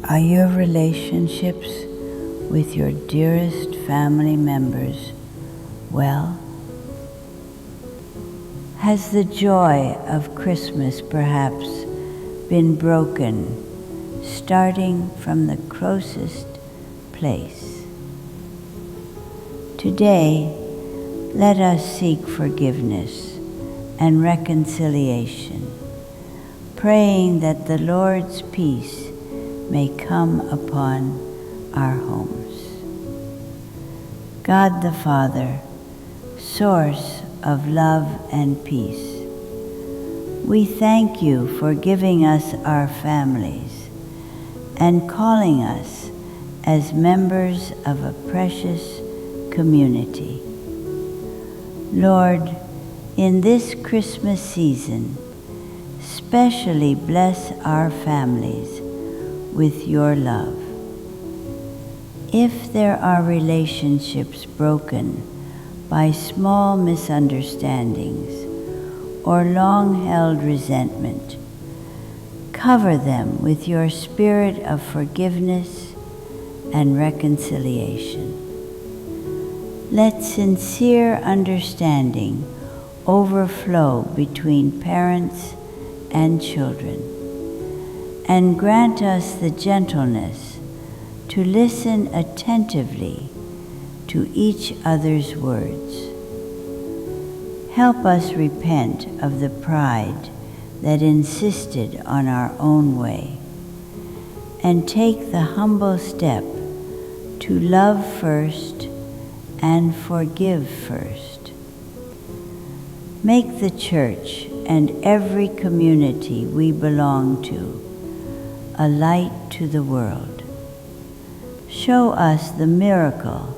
Are your relationships with your dearest family members well? Has the joy of Christmas perhaps been broken, starting from the closest place? Today, let us seek forgiveness and reconciliation, praying that the Lord's peace may come upon our homes. God the Father, source of love and peace, we thank you for giving us our families and calling us as members of a precious community. Lord, in this Christmas season, specially bless our families with your love. If there are relationships broken by small misunderstandings or long-held resentment, cover them with your spirit of forgiveness and reconciliation. Let sincere understanding overflow between parents and children, and grant us the gentleness to listen attentively to each other's words. Help us repent of the pride that insisted on our own way, and take the humble step to love first and forgive first. Make the church and every community we belong to a light to the world. Show us the miracle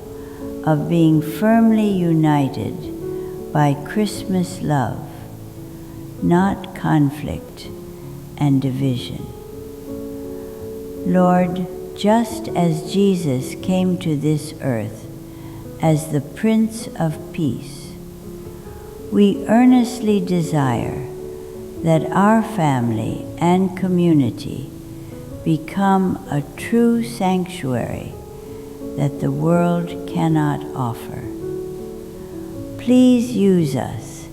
of being firmly united by Christmas love, not conflict and division. Lord, just as Jesus came to this earth as the Prince of Peace, we earnestly desire that our family and community become a true sanctuary that the world cannot offer. Please use us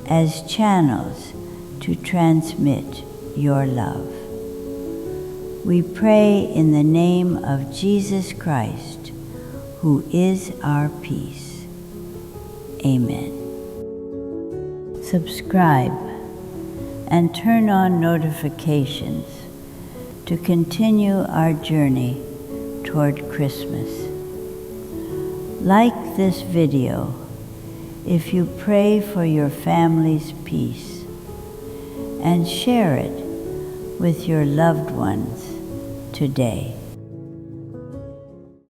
as channels to transmit your love. We pray in the name of Jesus Christ, who is our peace. Amen. Subscribe and turn on notifications to continue our journey toward Christmas. Like this video if you pray for your family's peace, and share it with your loved ones today.